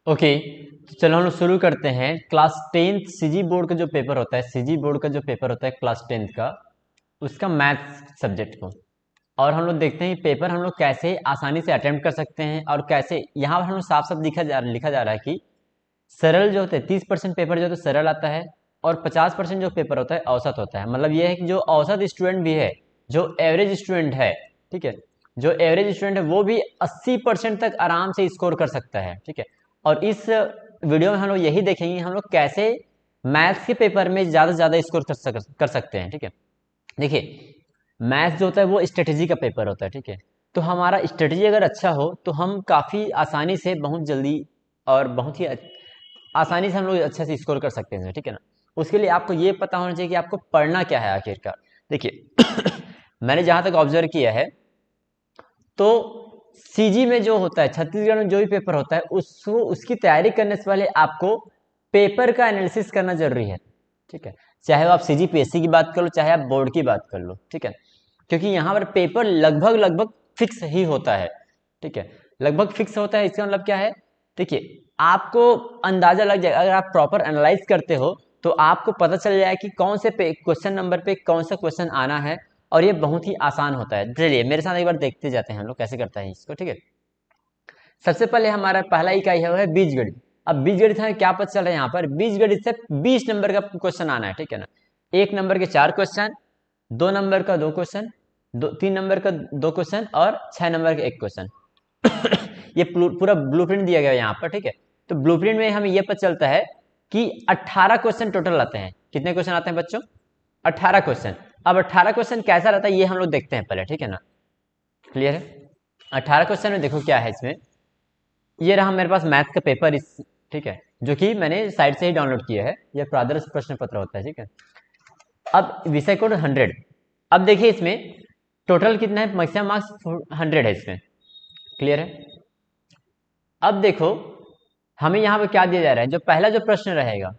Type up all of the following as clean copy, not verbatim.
Okay, तो चलो हम लोग शुरू करते हैं। क्लास टेंथ सीजी बोर्ड का जो पेपर होता है, सीजी बोर्ड का जो पेपर होता है क्लास टेंथ का, उसका मैथ्स सब्जेक्ट को। और हम लोग देखते हैं पेपर हम लोग कैसे आसानी से अटेम्प्ट कर सकते हैं, और कैसे यहाँ पर हम लोग साफ साफ लिखा जा रहा है कि सरल जो होते हैं 30% पेपर जो होता है सरल आता है, और 50% जो पेपर होता है औसत होता है। मतलब ये है कि जो औसत स्टूडेंट भी है, जो एवरेज स्टूडेंट है, ठीक है, जो एवरेज स्टूडेंट है वो भी 80% तक आराम से स्कोर कर सकता है, ठीक है। और इस वीडियो में हम लोग यही देखेंगे हम लोग कैसे मैथ्स के पेपर में ज़्यादा से ज़्यादा स्कोर कर सकते हैं, ठीक है। देखिए, मैथ्स जो होता है वो स्ट्रेटेजी का पेपर होता है, ठीक है। तो हमारा स्ट्रेटेजी अगर अच्छा हो तो हम काफ़ी आसानी से, बहुत जल्दी और बहुत ही आसानी से हम लोग अच्छे से स्कोर कर सकते हैं, ठीक है ना। उसके लिए आपको ये पता होना चाहिए कि आपको पढ़ना क्या है आखिरकार। देखिए मैंने जहाँ तक ऑब्जर्व किया है तो सीजी में जो होता है, छत्तीसगढ़ में जो भी पेपर होता है, उसको उसकी तैयारी करने से पहले आपको पेपर का एनालिसिस करना जरूरी है, ठीक है। चाहे वो आप सीजी पीएससी की बात कर लो, चाहे आप बोर्ड की बात कर लो, ठीक है। क्योंकि यहाँ पर पेपर लगभग लगभग फिक्स ही होता है, ठीक है। लगभग फिक्स होता है, इसका मतलब क्या है। देखिए, आपको अंदाजा लग जाएगा, अगर आप प्रॉपर एनालाइज करते हो तो आपको पता चल जाएगा कि कौन से क्वेश्चन नंबर पे कौन सा क्वेश्चन आना है। और ये बहुत ही आसान होता है। चलिए मेरे साथ एक बार देखते जाते हैं हम लोग कैसे करता है इसको, ठीक है। सबसे पहले हमारा पहला इकाई है वो है बीजगणित। अब बीजगणित हमें क्या पता चल रहा है, यहाँ पर बीजगणित से 20 नंबर का क्वेश्चन आना है, ठीक है ना। 1 नंबर के 4 क्वेश्चन, 2 नंबर का 2 क्वेश्चन, 3 नंबर का 2 क्वेश्चन, और 6 नंबर का 1 क्वेश्चन। ये पूरा ब्लूप्रिंट दिया गया है यहाँ पर, ठीक है। तो ब्लूप्रिंट में हमें ये पता चलता है कि 18 क्वेश्चन टोटल आते हैं। कितने क्वेश्चन आते हैं बच्चों? 18 क्वेश्चन। अब 18 क्वेश्चन कैसा रहता है ये हम लोग देखते हैं पहले, ठीक है ना। क्लियर है? 18 क्वेश्चन में देखो क्या है इसमें। ये रहा मेरे पास मैथ का पेपर, इस, ठीक है, जो कि मैंने साइट से ही डाउनलोड किया है। ये प्रादर्श प्रश्न पत्र होता है, ठीक है। अब विषय कोड 100। अब देखिए इसमें टोटल कितना है, मैक्सिमम मार्क्स 100 है इसमें। क्लियर है? अब देखो हमें यहाँ पे क्या दिया जा रहा है। जो पहला जो प्रश्न रहेगा,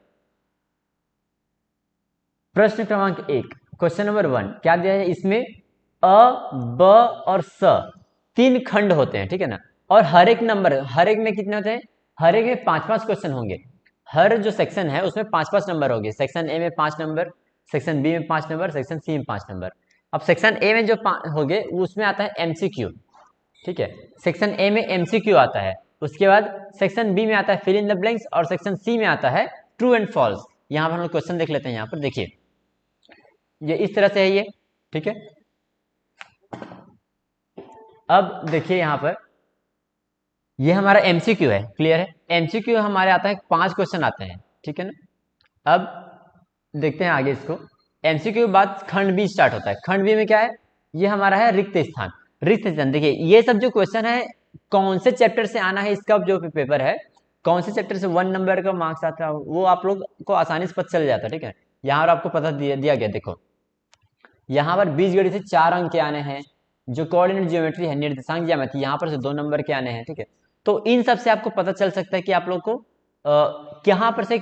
प्रश्न क्रमांक 1, क्वेश्चन नंबर 1 क्या दिया है इसमें। अ, ब और स 3 खंड होते हैं, ठीक है ना। और हर एक नंबर, हर एक में कितने होते हैं, हर एक में 5-5 क्वेश्चन होंगे। हर जो सेक्शन है उसमें 5-5 नंबर होंगे। सेक्शन ए में 5 नंबर, सेक्शन बी में 5 नंबर, सेक्शन सी में 5 नंबर। अब सेक्शन ए में जो होंगे उसमें आता है एमसीक्यू, ठीक है। सेक्शन ए में एमसीक्यू आता है। उसके बाद सेक्शन बी में आता है फिल इन द ब्लैंक्स, और सेक्शन सी में आता है ट्रू एंड फॉल्स। यहाँ पर हम लोग क्वेश्चन देख लेते हैं। यहाँ पर देखिए ये इस तरह से है ये, ठीक है। अब देखिए यहाँ पर ये हमारा एमसीक्यू है। क्लियर है? एमसीक्यू हमारे आता है 5 क्वेश्चन आते हैं, ठीक है ना। अब देखते हैं आगे इसको। एमसीक्यू के बाद खंड बी स्टार्ट होता है। खंड बी में क्या है, ये हमारा है रिक्त स्थान। रिक्त स्थान, देखिए ये सब जो क्वेश्चन है कौन से चैप्टर से आना है, इसका जो पेपर है कौन से चैप्टर से 1 नंबर का मार्क्स आता है वो आप लोग को आसानी से पता चल जाता है, ठीक है। यहाँ पर आपको पता दिया गया, देखो यहाँ पर बीजगणित से 4 अंक के आने हैं। जो कोऑर्डिनेट ज्योमेट्री है, निर्देशांक ज्यामिति, यहाँ पर से 2 नंबर के आने हैं, ठीक है। तो इन सब से आपको पता चल सकता है कि आप लोग को यहाँ पर से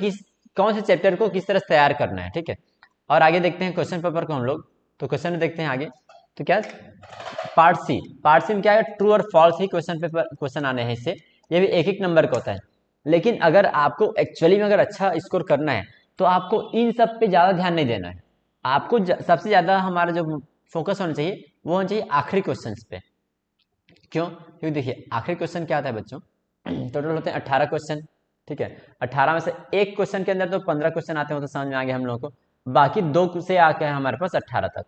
कौन से चैप्टर को किस तरह से तैयार करना है, ठीक है। और आगे देखते हैं क्वेश्चन पेपर को हम लोग। तो क्वेश्चन में देखते हैं आगे। तो क्या पार्ट सी, पार्ट सी में क्या है, ट्रू और फॉल्स ही क्वेश्चन पेपर क्वेश्चन आने हैं इससे। ये भी 1-1 नंबर का होता है। लेकिन अगर आपको एक्चुअली में अगर अच्छा स्कोर करना है तो आपको इन सब पे ज्यादा ध्यान नहीं देना है। आपको सबसे ज्यादा हमारा जो फोकस होना चाहिए वो होना चाहिए आखिरी क्वेश्चन पे। क्यों? क्योंकि देखिए आखिरी क्वेश्चन क्या आता है बच्चों, टोटल होते हैं 18 क्वेश्चन, ठीक है। 18 में से एक क्वेश्चन के अंदर तो 15 क्वेश्चन आते हैं, वो तो समझ में आ गया हम लोगों को। बाकी 2 से आके है हमारे पास 18 तक।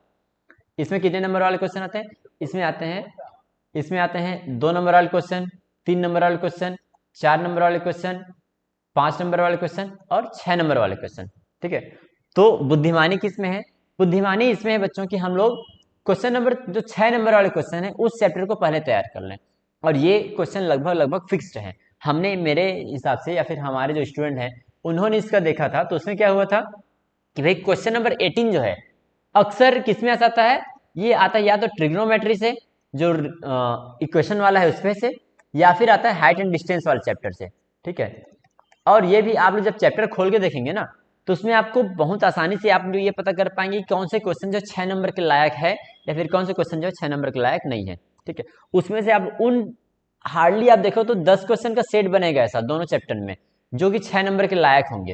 इसमें कितने नंबर वाले क्वेश्चन आते हैं? इसमें आते हैं 2 नंबर वाले क्वेश्चन, 3 नंबर वाले क्वेश्चन, 4 नंबर वाले क्वेश्चन, 5 नंबर वाले क्वेश्चन, और 6 नंबर वाले क्वेश्चन, ठीक है। तो बुद्धिमानी किस में है? बुद्धिमानी इसमें है बच्चों की हम लोग क्वेश्चन नंबर जो 6 नंबर वाले क्वेश्चन है उस चैप्टर को पहले तैयार कर लें। और ये क्वेश्चन लगभग लगभग फिक्स्ड है। हमने, मेरे हिसाब से या फिर हमारे जो स्टूडेंट हैं उन्होंने इसका देखा था, तो उसमें क्या हुआ था कि भाई क्वेश्चन नंबर 18 जो है अक्सर किसमें आता है, ये आता है या तो ट्रिग्नोमेट्री से, जो इक्वेशन वाला है उसमें से, या फिर आता है हाइट एंड डिस्टेंस वाले चैप्टर से, ठीक है। और ये भी आप लोग जब चैप्टर खोल के देखेंगे ना तो उसमें आपको बहुत आसानी से आप लोग ये पता कर पाएंगे कि कौन से क्वेश्चन जो 6 नंबर के लायक है या फिर कौन से क्वेश्चन जो 6 नंबर के लायक नहीं है, ठीक है। उसमें से आप उन हार्डली आप देखो तो 10 क्वेश्चन का सेट बनेगा ऐसा दोनों चैप्टर में, जो कि 6 नंबर के लायक होंगे,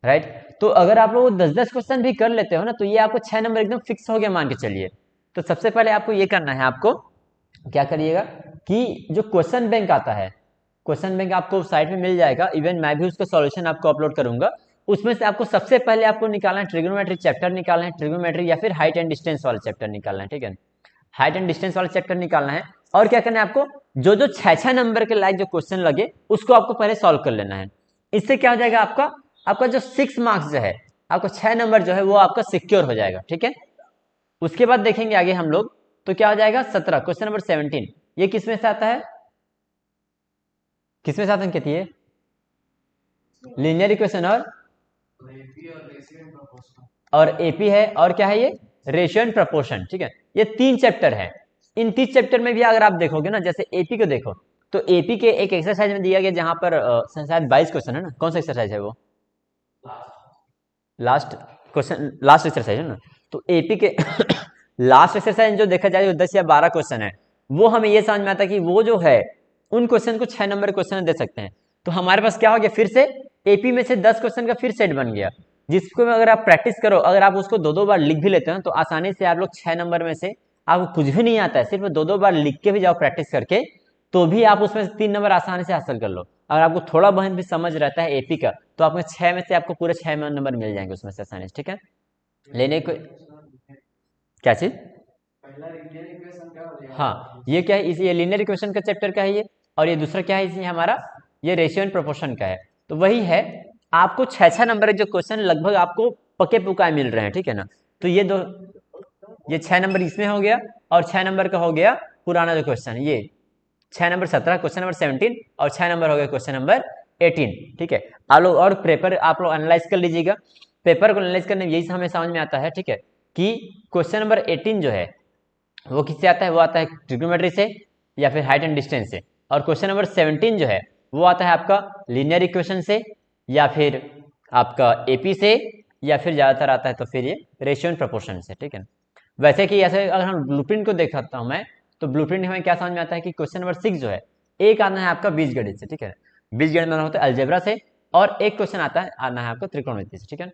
राइट। तो अगर आप लोग 10-10 क्वेश्चन भी कर लेते हो ना, तो ये आपको 6 नंबर एकदम फिक्स हो गया मान के चलिए। तो सबसे पहले आपको ये करना है, आपको क्या करिएगा कि जो क्वेश्चन बैंक आता है, क्वेश्चन बैंक आपको साइट में मिल जाएगा, इवन मैं भी उसका सॉल्यूशन आपको अपलोड करूंगा। उसमें से आपको सबसे पहले आपको निकालना है ट्रिग्नोमेट्री चैप्टर निकालना है, ट्रिग्नोमेट्री या फिर हाइट एंड डिस्टेंस वाला चैप्टर निकालना है, ठीक है। हाइट एंड डिस्टेंस वाला चैप्टर निकालना है, और क्या करना है आपको, जो जो 6-6 नंबर के लायक जो क्वेश्चन लगे उसको आपको पहले सॉल्व कर लेना है। इससे क्या हो जाएगा, आपका आपका जो 6 मार्क्स जो है, आपको 6 नंबर जो है वो आपका सिक्योर हो जाएगा, ठीक है। उसके बाद देखेंगे आगे हम लोग, तो क्या हो जाएगा 17, क्वेश्चन नंबर 17, ये किसमें से आता है, किसमें से आता है अंकित, ये लीनियर इक्वेशन और एपी है, और क्या है ये रेशियो एंड प्रोपोर्शन, ठीक है। ये 3 चैप्टर है। इन 3 चैप्टर में भी अगर आप देखोगे ना, जैसे एपी को देखो, तो एपी के एक एक्सरसाइज में दिया गया जहां पर शायद 22 क्वेश्चन है ना, कौन सा एक्सरसाइज है वो, लास्ट क्वेश्चन, लास्ट एक्सरसाइज है ना। तो एपी के लास्ट एक्सरसाइज जो देखा जाए 10 या 12 क्वेश्चन है, वो हमें ये समझ में आता है कि वो जो है उन क्वेश्चन को 6 नंबर क्वेश्चन दे सकते हैं। तो हमारे पास क्या हो गया, फिर से एपी में से 10 क्वेश्चन का फिर सेट बन गया, जिसको अगर आप प्रैक्टिस करो, अगर आप उसको 2-2 बार लिख भी लेते हो तो आसानी से आप लोग 6 नंबर में से आपको कुछ भी नहीं आता है, सिर्फ 2-2 बार लिख के भी जाओ प्रैक्टिस करके, तो भी आप उसमें 3 नंबर आसानी से हासिल कर लो। अगर आपको थोड़ा बहुत भी समझ रहता है एपी का, तो आपको 6 में से आपको पूरे 6 नंबर मिल जाएंगे उसमें से आसानी से, ठीक है। लेने को क्या चीज, हाँ ये क्या है, ये लीनियर इक्वेशन का चैप्टर का है ये, और ये दूसरा क्या है इसमें हमारा, ये रेशियो एंड प्रोपोर्शन का है। तो वही है, आपको 6-6 नंबर जो क्वेश्चन लगभग आपको पके पुकाए मिल रहे हैं, ठीक है ना। तो ये 6 नंबर इसमें हो गया, और 6 नंबर का हो गया पुराना जो क्वेश्चन, ये 6 नंबर 17, क्वेश्चन नंबर 17, और 6 नंबर हो गया क्वेश्चन नंबर 18, ठीक है। आप लोग और पेपर आप लोग एनालाइज कर लीजिएगा। पेपर को एनालाइज करने में यही हमें समझ में आता है, ठीक है, कि क्वेश्चन नंबर 18 जो है वो किससे आता है, वो आता है ट्रिग्नोमेट्री से या फिर हाइट एंड डिस्टेंस से, और क्वेश्चन नंबर 17 जो है वो आता है आपका लीनियर इक्वेशन से, या फिर आपका एपी से, या फिर ज्यादातर आता है तो फिर ये रेशियो एंड प्रोपोर्शन से, ठीक है। वैसे कि ऐसे अगर हम ब्लूप्रिंट को देखता हूं मैं, तो ब्लूप्रिंट हमें क्या समझ में आता है कि क्वेश्चन नंबर 6 जो है, एक आना है आपका बीजगणित से, ठीक है, बीजगणित में होता है अलजेब्रा से, और एक क्वेश्चन आता है आना है आपका त्रिकोणमिति से, ठीक है।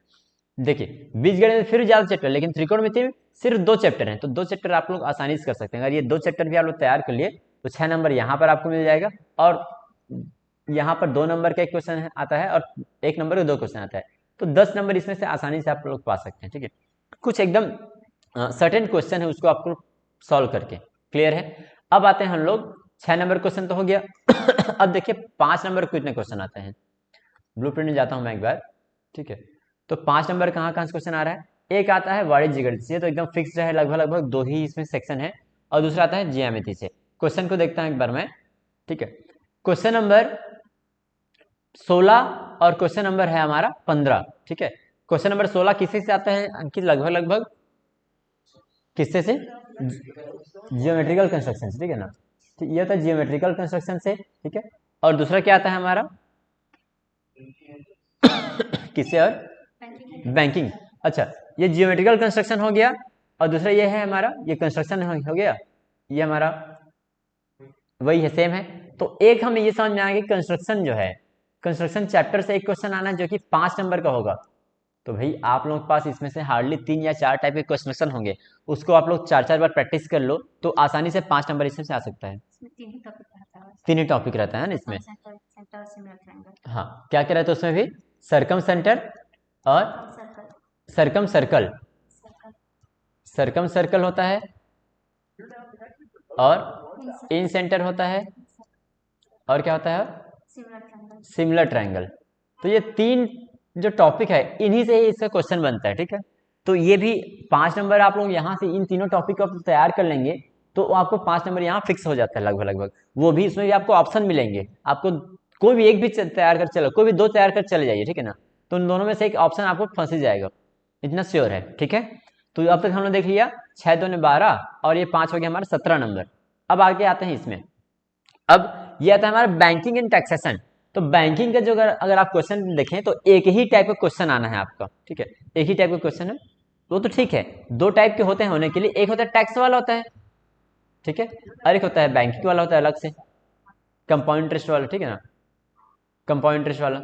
देखिए बीजगणित में फिर ज्यादा चैप्टर, लेकिन त्रिकोणमिति में सिर्फ 2 चैप्टर हैं, तो 2 चैप्टर आप लोग आसानी से कर सकते हैं। अगर ये 2 चैप्टर भी आप लोग तैयार कर लिए, तो 6 नंबर यहाँ पर आपको मिल जाएगा, और यहाँ पर 2 नंबर का एक क्वेश्चन आता है, और 1 नंबर का 2 क्वेश्चन आता है, तो 10 नंबर इसमें से आसानी से आप लोग पा सकते हैं, ठीक है। कुछ एकदम सर्टेन क्वेश्चन है उसको आपको सॉल्व करके, क्लियर है। अब आते हैं हम लोग 6 नंबर क्वेश्चन तो हो गया। अब देखिए 5 नंबर कितने क्वेश्चन आते हैं, ब्लूप्रिंट में जाता हूं मैं एक बार, ठीक है। तो 5 नंबर कहाँ कहाँ से क्वेश्चन आ रहा है, एक आता है वाणिज्य गणित से, तो एकदम फिक्स है, लगभग लगभग 2 ही इसमें सेक्शन है, और दूसरा आता है ज्यामिति से। क्वेश्चन को देखता हूं एक बार मैं, ठीक है। क्वेश्चन नंबर 16 और क्वेश्चन नंबर है हमारा 15, ठीक है। क्वेश्चन नंबर 16 किससे से आता है अंकित, लगभग लगभग किससे से, जियोमेट्रिकल कंस्ट्रक्शन से, ठीक है ना। तो ये होता है जियोमेट्रिकल कंस्ट्रक्शन से, ठीक है। और दूसरा क्या आता है हमारा किससे, और बैंकिंग। अच्छा, ये जियोमेट्रिकल कंस्ट्रक्शन हो गया, और दूसरा ये है हमारा, ये कंस्ट्रक्शन हो गया, ये हमारा वही है, सेम है। तो एक हमें ये समझ में आएगा कि कंस्ट्रक्शन जो है, कंस्ट्रक्शन चैप्टर से एक क्वेश्चन आना जो कि 5 नंबर का होगा, तो भाई आप लोगों के पास इसमें से हार्डली 3 या 4 टाइप के क्वेश्चन होंगे, उसको आप लोग 4-4 बार प्रैक्टिस कर लो, तो आसानी से 5 नंबर इसमें से आ सकता है। 3 ही टॉपिक रहता है ना इसमें, हाँ क्या क्या रहता है उसमें भी, सरकम सेंटर और सरकम सर्कल, सरकम सर्कल होता है, और इन सेंटर होता है, और क्या होता है सिमिलर ट्रायंगल। तो ये 3 जो टॉपिक है, इन्हीं से ही इसका क्वेश्चन बनता है, ठीक है। तो ये भी 5 नंबर आप लोग यहाँ से इन तीनों टॉपिक को तैयार कर लेंगे, तो आपको 5 नंबर यहाँ फिक्स हो जाता है लगभग लगभग। वो भी इसमें भी आपको ऑप्शन मिलेंगे, आपको कोई भी एक भी तैयार कर चलो, कोई भी 2 तैयार कर चले जाइए, ठीक है ना। तो उन दोनों में से एक ऑप्शन आपको फंस ही जाएगा, इतना श्योर है, ठीक है। तो अब तक हमने देख लिया 6 2 12, और ये 5 हो गया हमारा 17 नंबर। अब आगे आते हैं इसमें, अब ये आता है हमारा बैंकिंग एंड टैक्सेशन। तो बैंकिंग का जो अगर आप क्वेश्चन देखें, तो एक ही टाइप का क्वेश्चन आना है आपका, ठीक है, एक ही टाइप का क्वेश्चन है, वो तो ठीक है। 2 टाइप के होते हैं होने के लिए, एक होता है टैक्स वाला होता है, ठीक है, और एक होता है बैंकिंग वाला होता है अलग से। कंपाउंड इंटरेस्ट वाला, ठीक है ना, कंपाउंड इंटरेस्ट वाला।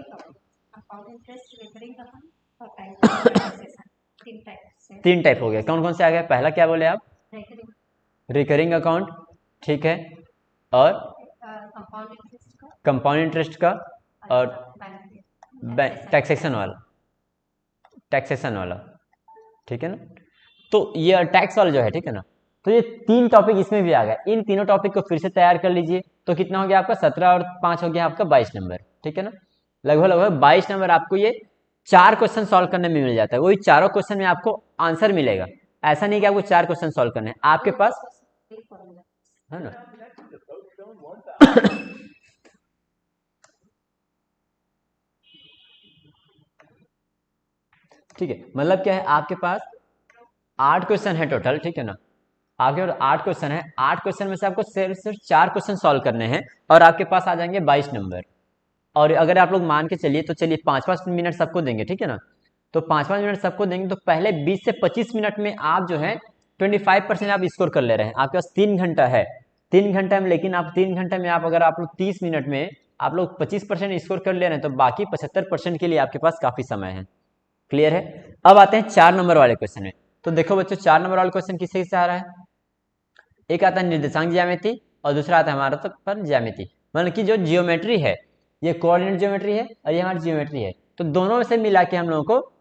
तीन टाइप हो गया, कौन कौन से आ गए? पहला क्या बोले आप? रिकरिंग अकाउंट, ठीक है, और कंपाउंड इंटरेस्ट का, और टैक्सेशन वाला, टैक्सेशन वाला, ठीक है ना। तो ये टैक्स वाला जो है, ठीक है ना, तो ये तीन टॉपिक इसमें भी आ गया। इन तीनों टॉपिक को फिर से तैयार कर लीजिए, तो कितना हो गया आपका? 17 और 5 हो गया आपका 22 नंबर, ठीक है ना। लगभग लगभग 22 नंबर आपको ये 4 क्वेश्चन सॉल्व करने में मिल जाता है। वही चारों क्वेश्चन में आपको आंसर मिलेगा, ऐसा नहीं कि आपको 4 क्वेश्चन सॉल्व करने हैं आपके पास, है ना। ठीक है, मतलब क्या है, आपके पास 8 क्वेश्चन है टोटल, ठीक है ना। आपके पास 8 क्वेश्चन है, 8 क्वेश्चन में से आपको सिर्फ सिर्फ 4 क्वेश्चन सॉल्व करने हैं और आपके पास आ जाएंगे 22 नंबर। और अगर आप लोग मान के चलिए, तो चलिए 5-5 मिनट सबको देंगे, ठीक है ना। तो 5-5 मिनट सबको देंगे, तो पहले 20 से 25 मिनट में आप जो है 25% आप स्कोर कर ले रहे हैं। आपके पास 3 घंटा है, 3 घंटा में, लेकिन आप 3 घंटे में आप अगर आप लोग 30 मिनट में आप लोग 25% स्कोर कर ले रहे हैं, तो बाकी 75% के लिए आपके पास काफी समय है। क्लियर है। अब आते हैं 4 नंबर वाले क्वेश्चन में। तो देखो बच्चों, 4 नंबर वाले क्वेश्चन किससे किससे आ रहा है? एक आता है निर्देशांक ज्यामिति और दूसरा आता है हमारा तो पर ज्यामिति, मतलब कि जो जियोमेट्री है, ये कोऑर्डिनेट ज्योमेट्री है और ये हमारी जियोमेट्री है। तो दोनों से मिला के हम लोगों को,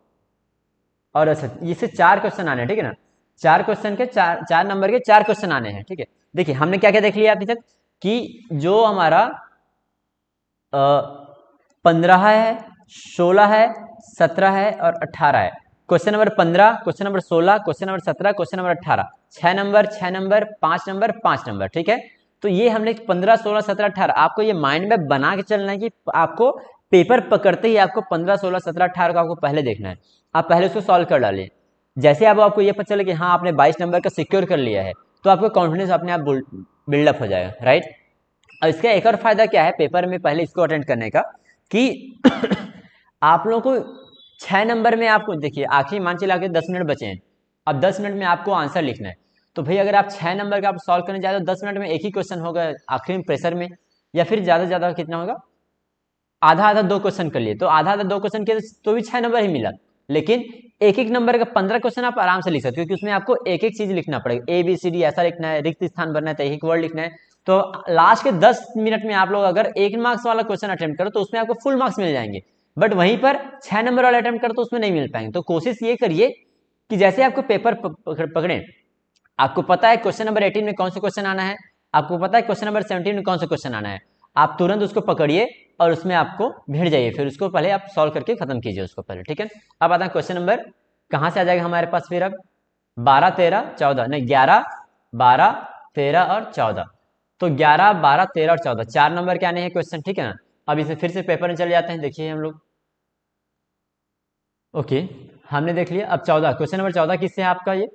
और इससे 4 क्वेश्चन आने हैं, ठीक है ना। 4 क्वेश्चन के 4 नंबर के 4 क्वेश्चन आने हैं, ठीक है। देखिए हमने क्या क्या देख लिया अभी तक, कि जो हमारा 15 है, 16 है, 17 है और 18 है। Question number 15, question number 16, question number 17, question number 18, 6 number, 6 number, 5 number, 5 number, ठीक है। तो ये हमने 15, 16, 17, 18 आपको ये माइंड में बना के चलना है कि आपको पेपर पकड़ते ही आपको 15, 16, 17, 18 को आपको पहले देखना है। आप पहले उसको सॉल्व कर डालिए। जैसे अब आपको ये पता चले कि हाँ आपने 22 नंबर का सिक्योर कर लिया है, तो आपको कॉन्फिडेंस अपने आप बिल्डअप हो जाएगा, राइट। और इसका एक और फायदा क्या है पेपर में पहले इसको अटेंड करने का, कि आप लोगों को 6 नंबर में आपको देखिए आखिरी मान चला के 10 मिनट बचे हैं। अब 10 मिनट में आपको आंसर लिखना है, तो भाई अगर आप 6 नंबर का आप सॉल्व करने जाए तो 10 मिनट में एक ही क्वेश्चन होगा आखिरी में प्रेशर में, या फिर ज्यादा से ज्यादा कितना होगा, आधा आधा 2 क्वेश्चन कर लिए, तो आधा आधा 2 क्वेश्चन के तो भी 6 नंबर ही मिला। लेकिन एक एक नंबर का 15 क्वेश्चन आप आराम से लिख सकते हो, क्योंकि उसमें आपको एक एक चीज लिखना पड़ेगा, ABCD ऐसा लिखना है, रिक्त स्थान भरना है, तो एक वर्ड लिखना है। तो लास्ट के 10 मिनट में आप लोग अगर 1 मार्क्स वाला क्वेश्चन अटेम्प्ट करो तो उसमें आपको फुल मार्क्स मिल जाएंगे, बट वहीं पर 6 नंबर वाला अटेम्प्ट करो तो उसमें नहीं मिल पाएंगे। तो कोशिश ये करिए कि जैसे आपको पेपर पकड़े, आपको पता है क्वेश्चन नंबर 18 में कौन सा क्वेश्चन आना है, आपको पता है क्वेश्चन नंबर 17 में कौन सा क्वेश्चन आना है, आप तुरंत उसको पकड़िए और उसमें आपको भिड़ जाइए, फिर उसको पहले आप सॉल्व करके खत्म कीजिए उसको पहले, ठीक है। अब आता है क्वेश्चन नंबर, कहाँ से आ जाएगा हमारे पास फिर अब 12, 13, 14, नहीं 11, 12, 13 और 14। तो 11, 12, 13 और 14 4 नंबर के आने हैं क्वेश्चन, ठीक है ना। अब इसे फिर से पेपर में चले जाते हैं, देखिए हम लोग, ओके हमने देख लिया। अब 14, क्वेश्चन नंबर 14 किससे है आपका? ये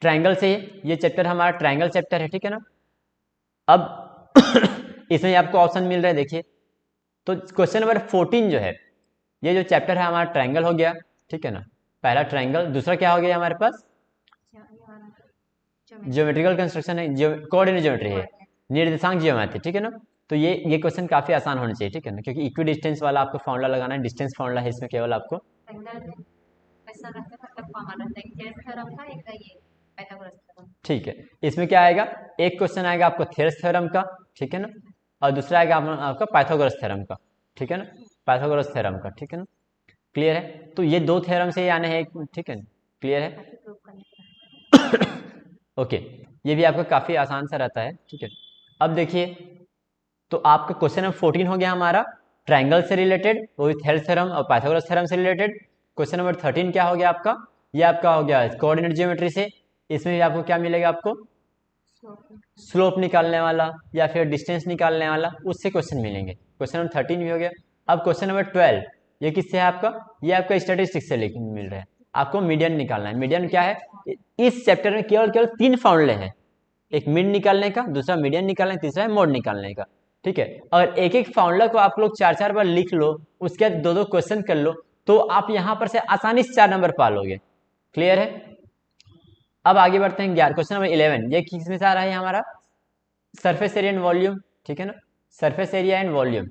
ट्रायंगल से, ये चैप्टर हमारा ट्रायंगल चैप्टर है, ठीक है ना। अब इसमें आपको ऑप्शन मिल रहा है, देखिए। तो क्वेश्चन नंबर 14 जो है, ये जो चैप्टर है हमारा ट्रायंगल हो गया, ठीक है ना। पहला ट्रायंगल, दूसरा क्या हो गया हमारे पास? ज्योमेट्रिकल कंस्ट्रक्शन है, कोऑर्डिनेट ज्योमेट्री है, निर्देशांक ज्योमेट्री, ठीक है ना। तो ये क्वेश्चन काफी आसान होने चाहिए, ठीक है ना, क्योंकि इक्वी डिस्टेंस वाला आपको फॉर्मूला लगाना है, डिस्टेंस फॉर्मूला है इसमें केवल आपको, ठीक है। इसमें क्या आएगा, एक क्वेश्चन आएगा आपको थेरस थ्योरम का, ठीक है ना, और दूसरा आएगा आपका पाइथागोरस थ्योरम का, ठीक है ना, पाइथागोरस थ्योरम का, ठीक है ना। क्लियर है। तो ये 2 थ्योरम से ही आने हैं, ठीक है, क्लियर है। ओके, ये भी आपका काफी आसान सा रहता है, ठीक है। अब देखिए, तो आपका क्वेश्चन नंबर 14 हो गया हमारा ट्रायंगल से रिलेटेड, वही थेरस थ्योरम और पाइथागोरस थ्योरम से रिलेटेड। क्वेश्चन नंबर 13 क्या हो गया आपका? ये आपका हो गया कोऑर्डिनेट ज्योमेट्री से। इसमें भी आपको क्या मिलेगा, आपको स्लोप निकालने वाला या फिर डिस्टेंस निकालने वाला, उससे क्वेश्चन मिलेंगे। क्वेश्चन नंबर 13 भी हो गया। अब क्वेश्चन नंबर 12, ये किससे है आपका? ये आपका स्टैटिस्टिक्स से मिल रहा है, आपको मीडियन निकालना है। मीडियन क्या है? इस चैप्टर में केवल केवल 3 फॉर्मूले हैं, एक मीन निकालने का, दूसरा मीडियन निकालने का, तीसरा है मोड निकालने का, ठीक है। अगर एक एक फॉर्मूला को आप लोग 4-4 बार लिख लो, उसके बाद 2-2 क्वेश्चन कर लो, तो आप यहां पर से आसानी से 4 नंबर पा लोगे। क्लियर है। अब आगे बढ़ते हैं 11, क्वेश्चन नंबर 11, ये किस में से आ रहा है हमारा? सरफेस एरिया एंड वॉल्यूम, ठीक है ना। Surface area and volume.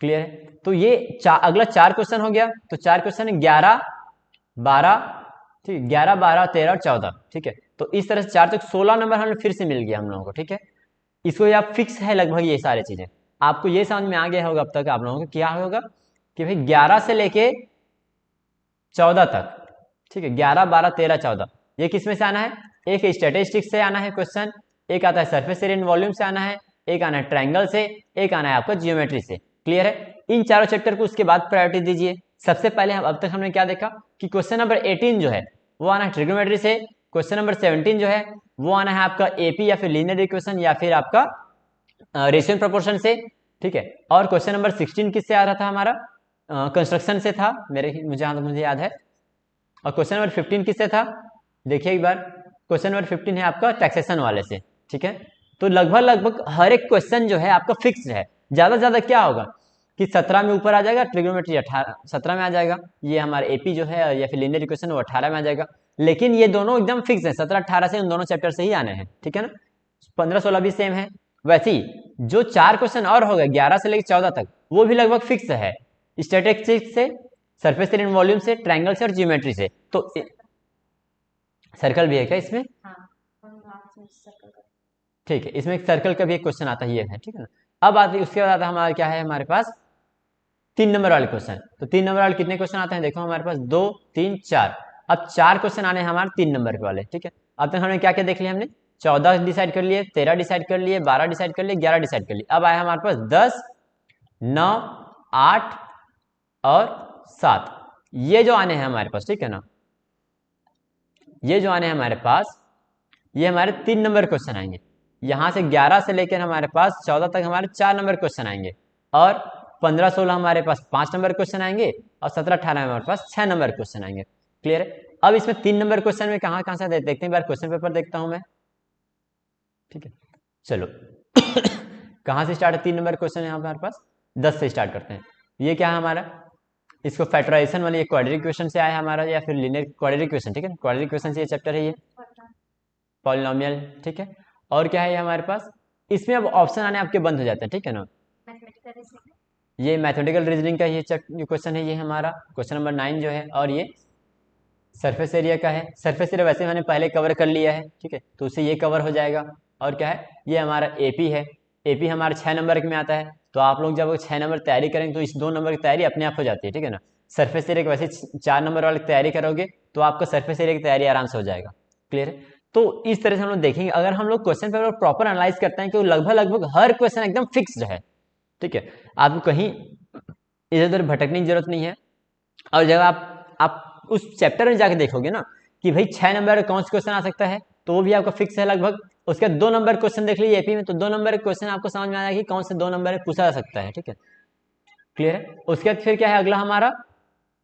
Clear है? तो ये अगला 4 क्वेश्चन हो गया। तो 4 क्वेश्चन 11, 12, ठीक है, 11, 12, 13 और 14, ठीक है। तो इस तरह से 4 तक 16 नंबर हमें फिर से मिल गया हम लोगों को, ठीक है। इसको या फिक्स है लगभग ये सारी चीजें। आपको ये समझ में आ गया होगा अब तक आप लोगों को क्या होगा कि भाई 11 से लेके 14 तक, ठीक है, 11, 12, 13, 14, ये किस में से आना है? एक स्टैटिस्टिक्स से आना है क्वेश्चन, एक आता है सरफेस एरिया एंड वॉल्यूम से आना है, एक आना है ट्रायंगल से, एक आना है आपका जियोमेट्री से। क्लियर है? इन चारों चैप्टर को उसके बाद प्रायोरिटी दीजिए। सबसे पहले हम अब तक हमने क्या देखा कि क्वेश्चन नंबर 18 जो है वो आना है ट्रिग्नोमेट्री से, क्वेश्चन नंबर 17 जो है वो आना है आपका एपी या फिर लीनियर इक्वेशन या फिर आपका रेशियो प्रोपोर्शन से, ठीक है। और क्वेश्चन नंबर 16 किससे आ रहा था हमारा? कंस्ट्रक्शन से था मुझे याद है। और क्वेश्चन नंबर 15 किससे था? देखिए एक बार, क्वेश्चन नंबर 15 है आपका टैक्सेशन वाले से, ठीक है। तो लगभग हर एक क्वेश्चन जो है आपका फिक्स्ड है। ज्यादा से ज्यादा क्या होगा कि 17 में ऊपर आ जाएगा, ट्रिग्नोमेट्री 17 में आ जाएगा, ये हमारा एपी जो है या फिर लीनियर इक्वेशन वो 18 में आ जाएगा। लेकिन ये दोनों एकदम फिक्स है, 17, 18 से उन दोनों चैप्टर से ही आने हैं, ठीक है ना। 15, 16 भी सेम है। वैसे ही जो 4 क्वेश्चन और हो गए 11 से लेकर 14 तक, वो भी लगभग फिक्स है, स्टैटिस्टिक्स से, सरफेस एरिया एंड वॉल्यूम से, ट्रायंगल से और जियोमेट्री से। तो सर्कल भी है क्या इसमें? ठीक है, इसमें एक सर्कल का भी एक क्वेश्चन आता ही है, ठीक है ना। अब आती उसके बाद आता हमारा क्या है हमारे पास 3 नंबर वाले क्वेश्चन। तो 3 नंबर वाले कितने क्वेश्चन आते हैं? देखो हमारे पास 2, 3, 4। अब 4 क्वेश्चन आने हैं हमारे 3 नंबर के वाले, ठीक है। अब तक हमने क्या क्या देख लिया? हमने 14 डिसाइड कर लिए, 13 डिसाइड कर लिए, 12 डिसाइड कर लिए, 11 डिसाइड कर लिए। अब आया हमारे पास 10, 9, 8 और 7, ये जो आने हैं हमारे पास, ठीक है ना। ये जो आने हैं हमारे पास, ये हमारे 3 नंबर क्वेश्चन आएंगे। यहां से 11 से लेकर हमारे पास 14 तक हमारे 4 नंबर क्वेश्चन आएंगे, और 15, 16 हमारे पास 5 नंबर क्वेश्चन आएंगे, और 17, 18 हमारे पास 6 नंबर क्वेश्चन आएंगे। क्लियर है? अब इसमें 3 नंबर क्वेश्चन में कहां कहां से देखते हैं, बार क्वेश्चन पेपर देखता हूं मैं, ठीक है। चलो कहां से स्टार्ट है? 3 नंबर क्वेश्चन यहाँ हमारे पास 10 से स्टार्ट करते हैं। ये क्या है हमारा? इसको फैक्टराइजेशन वाली क्वाड्रेटिक इक्वेशन से आया हमारा, या फिर लीनियर क्वाड्रेटिक इक्वेशन, ठीक है। क्वाड्रेटिक इक्वेशन से ये चैप्टर है, ये पॉलिनोमियल, ठीक है। और क्या है हमारे पास? इसमें अब ऑप्शन आने आपके बंद हो जाते हैं, ठीक है ना। ये मैथमेटिकल रीजनिंग का ये क्वेश्चन है, ये हमारा क्वेश्चन नंबर 9 जो है। और ये सरफेस एरिया का है। सरफेस एरिया वैसे मैंने पहले कवर कर लिया है, ठीक है, तो उससे ये कवर हो जाएगा। और क्या है? ये हमारा एपी है। एपी हमारा 6 नंबर में आता है। तो आप लोग जब 6 नंबर तैयारी करेंगे तो इस 2 नंबर की तैयारी अपने आप हो जाती है, ठीक है ना। सरफेस एरिया की वैसे 4 नंबर वाली तैयारी करोगे तो आपका सरफेस एरिया की तैयारी आराम से हो जाएगा। क्लियर है? तो इस तरह से हम लोग देखेंगे, अगर हम लोग क्वेश्चन पेपर प्रॉपर एनालाइज करते हैं कि लगभग हर क्वेश्चन एकदम फिक्स्ड है, ठीक है। आपको कहीं इधर उधर भटकने की जरूरत नहीं है। और जब आप उस चैप्टर में जाके देखोगे ना कि भाई 6 नंबर कौन सा क्वेश्चन आ सकता है, तो वो भी आपका फिक्स है लगभग। उसके 2 नंबर क्वेश्चन देख लीजिए एपी में, तो 2 नंबर क्वेश्चन आपको समझ में आ जाएगा कि कौन से 2 नंबर पूछा जा सकता है, ठीक है। क्लियर है? उसके बाद फिर क्या है अगला हमारा?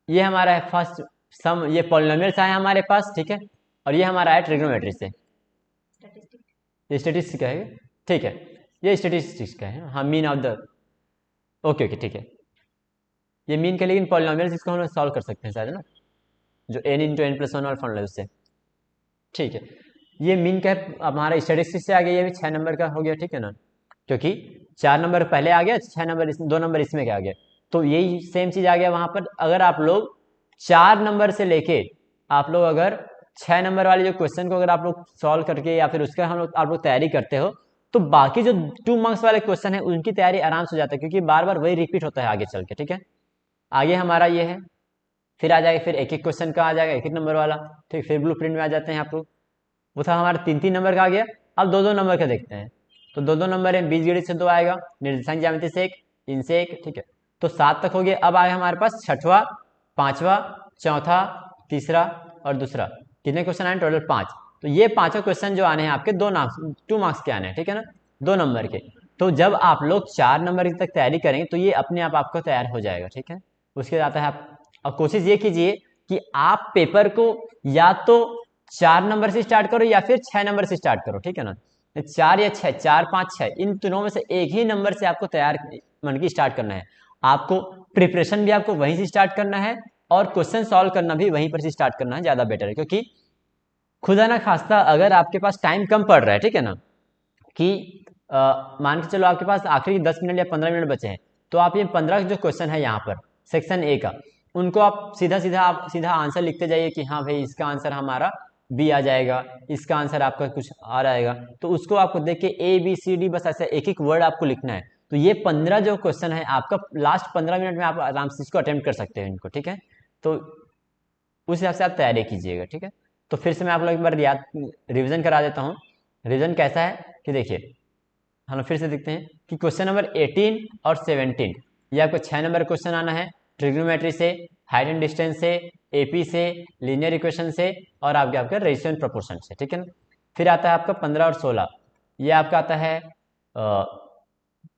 ये हमारा है फर्स्ट सम, ये पॉलिनोमियल आया हमारे पास, ठीक है। और ये हमारा है ट्रिग्नोमेट्री से, स्टेटिस्टिक्स का है, ठीक है। ये स्टेटिस्टिक्स का है, हाँ, mean of the, okay okay, ठीक है। ये मीन का, लेकिन पॉलिनोमियल इसको हम लोग सॉल्व कर सकते हैं शायद ना, जो n इंटू एन प्लस 1 वाला फॉर्मूला है उससे, ठीक है। ये मीन का हमारा स्टेटिस्टिक्स से आ गया, ये भी 6 नंबर का हो गया, ठीक है ना। क्योंकि 4 नंबर पहले आ गया, 6 नंबर 2 नंबर इसमें क्या आ गया, तो यही सेम चीज आ गया वहां पर। अगर आप लोग 4 नंबर से लेके आप लोग अगर 6 नंबर वाले जो क्वेश्चन को अगर आप लोग सॉल्व करके या फिर उसका आप लोग तैयारी करते हो, तो बाकी जो 2 मार्क्स वाले क्वेश्चन है उनकी तैयारी आराम से हो जाता है, क्योंकि बार बार वही रिपीट होता है आगे चल के, ठीक है। आगे हमारा ये है, फिर आ जाएगा, फिर एक एक क्वेश्चन का आ जाएगा, एक एक नंबर वाला, ठीक। फिर ब्लू प्रिंट में आ जाते हैं आप लोग। वो था हमारा 3 नंबर का आ गया। अब 2 नंबर का देखते हैं। तो 2 नंबर है, बीजगणित से 2 आएगा, निर्देशांक ज्यामिति से 1, इनसे 1, ठीक है। तो 7 तक हो गया। अब आया हमारे पास छठवां, पांचवा, चौथा, तीसरा और दूसरा। कितने क्वेश्चन आए? टोटल 5। तो ये 5 क्वेश्चन जो आने हैं आपके 2 मार्क्स के आने हैं, ठीक है ना, 2 नंबर के। तो जब आप लोग 4 नंबर तक तैयारी करेंगे तो ये अपने आप आपको तैयार हो जाएगा, ठीक है। उसके बाद आता है आप, और कोशिश ये कीजिए कि आप पेपर को या तो 4 नंबर से स्टार्ट करो या फिर 6 नंबर से स्टार्ट करो, ठीक है ना। 4 या 6, 4, 5, 6, इन तीनों में से एक ही नंबर से आपको तैयार मन की स्टार्ट करना है। आपको प्रिपरेशन भी आपको वहीं से स्टार्ट करना है, और क्वेश्चन सॉल्व करना भी वहीं पर से स्टार्ट करना है, ज्यादा बेटर है। क्योंकि खुदा ना खास्ता अगर आपके पास टाइम कम पड़ रहा है, ठीक है ना, कि मान के चलो आपके पास आखिरी 10 मिनट या 15 मिनट बचे हैं, तो आप ये 15 जो क्वेश्चन है यहाँ पर सेक्शन ए का, उनको आप सीधा आंसर लिखते जाइए कि हाँ भाई इसका आंसर हमारा बी आ जाएगा, इसका आंसर आपका कुछ आ जाएगा। तो उसको आपको देख के ए बी सी डी बस ऐसे एक एक वर्ड आपको लिखना है। तो ये 15 जो क्वेश्चन है आपका लास्ट 15 मिनट में आप आराम से इसको अटेम्प्ट कर सकते हो इनको, ठीक है। तो उस हिसाब से आप तैयारी कीजिएगा, ठीक है। तो फिर से मैं आप लोग एक बार याद रिविजन करा देता हूँ। रिविजन कैसा है कि देखिए, हम लोग फिर से देखते हैं कि क्वेश्चन नंबर 18 और 17 ये आपको 6 नंबर क्वेश्चन आना है ट्रिग्नोमेट्री से, हाइट एंड डिस्टेंस से, एपी से, लीनियर इक्वेशन से और आपके रेशियो एंड प्रोपोर्शन से, ठीक है ना। फिर आता है आपका 15 और 16, ये आपका आता है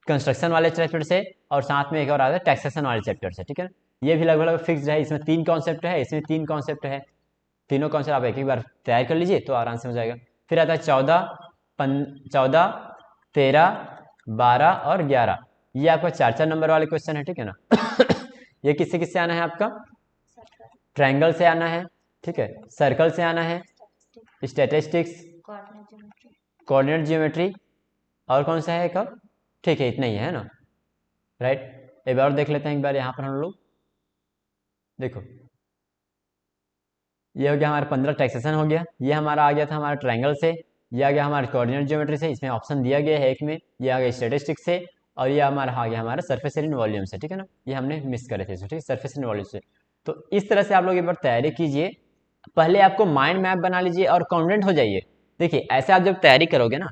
कंस्ट्रक्शन वाले चैप्टर से और साथ में एक और आता है टैक्सेशन वाले चैप्टर से, ठीक है। ये भी लगभग फिक्स्ड है, इसमें 3 कॉन्सेप्ट है, इसमें 3 कॉन्सेप्ट है, तीनों कॉन्सेप्ट आप एक एक बार तैयार कर लीजिए तो आराम से हो जाएगा। फिर आता है 14, 13, 12 और 11, ये आपका 4 नंबर वाले क्वेश्चन है, ठीक है ना। ये किससे किससे आना है आपका, ट्रायंगल से आना है, ठीक है, सर्कल से आना है, स्टैटिस्टिक्स, कोऑर्डिनेट ज्योमेट्री और कौन सा है एक और, ठीक है इतना ही है ना, राइट। एक बार और देख लेते हैं, एक बार यहाँ पर हम लोग देखो, ये हो गया हमारा 15 टैक्सेशन हो गया, ये हमारा आ गया था हमारा ट्रायंगल से, ये आ गया हमारे कोऑर्डिनेट ज्योमेट्री से, इसमें ऑप्शन दिया गया है एक में, ये आ गया स्टैटिस्टिक्स से और ये हमारा आ गया हमारा सरफेस एरिया वॉल्यूम से, ठीक है ना। ये हमने मिस करे थे, ठीक है, सरफेस एरिया वॉल्यूम से। तो इस तरह से आप लोग एक बार तैयारी कीजिए, पहले आपको माइंड मैप बना लीजिए और कॉन्फिडेंट हो जाइए। देखिए ऐसे आप जब तैयारी करोगे ना,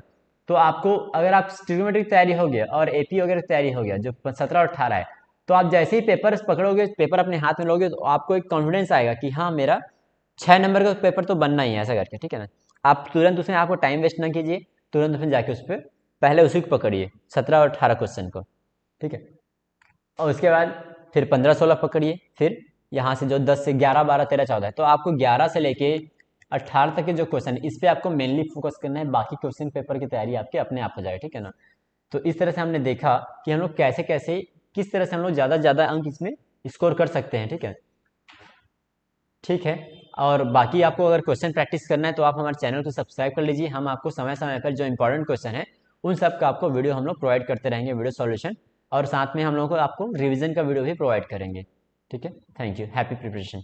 तो आपको अगर आप ट्रिग्नोमेट्री तैयारी हो गया और एपी वगैरह तैयारी हो गया जो 17 और 18 है, तो आप जैसे ही पेपर पकड़ोगे, पेपर अपने हाथ में लोगे, तो आपको एक कॉन्फिडेंस आएगा कि हाँ मेरा 6 नंबर का पेपर तो बनना ही है, ऐसा करके, ठीक है ना। आप तुरंत उसमें आपको टाइम वेस्ट ना कीजिए, तुरंत उसमें जाके उस पर पहले उसी को पकड़िए 17 और 18 क्वेश्चन को, ठीक है। और उसके बाद फिर 15, 16 पकड़िए, फिर यहाँ से जो 10 से 11, 12, 13, 14 है, तो आपको 11 से लेके 18 तक के जो क्वेश्चन है इस पर आपको मेनली फोकस करना है, बाकी क्वेश्चन पेपर की तैयारी आपके अपने आप हो जाए, ठीक है ना। तो इस तरह से हमने देखा कि हम लोग कैसे कैसे किस तरह से हम लोग ज़्यादा से ज़्यादा अंक इसमें स्कोर कर सकते हैं, ठीक है। ठीक है, और बाकी आपको अगर क्वेश्चन प्रैक्टिस करना है तो आप हमारे चैनल को सब्सक्राइब कर लीजिए, हम आपको समय समय पर जो इंपॉर्टेंट क्वेश्चन है उन सब का आपको वीडियो हम लोग प्रोवाइड करते रहेंगे, वीडियो सॉल्यूशन, और साथ में हम लोग को आपको रिवीजन का वीडियो भी प्रोवाइड करेंगे, ठीक है। Thank you, happy preparation.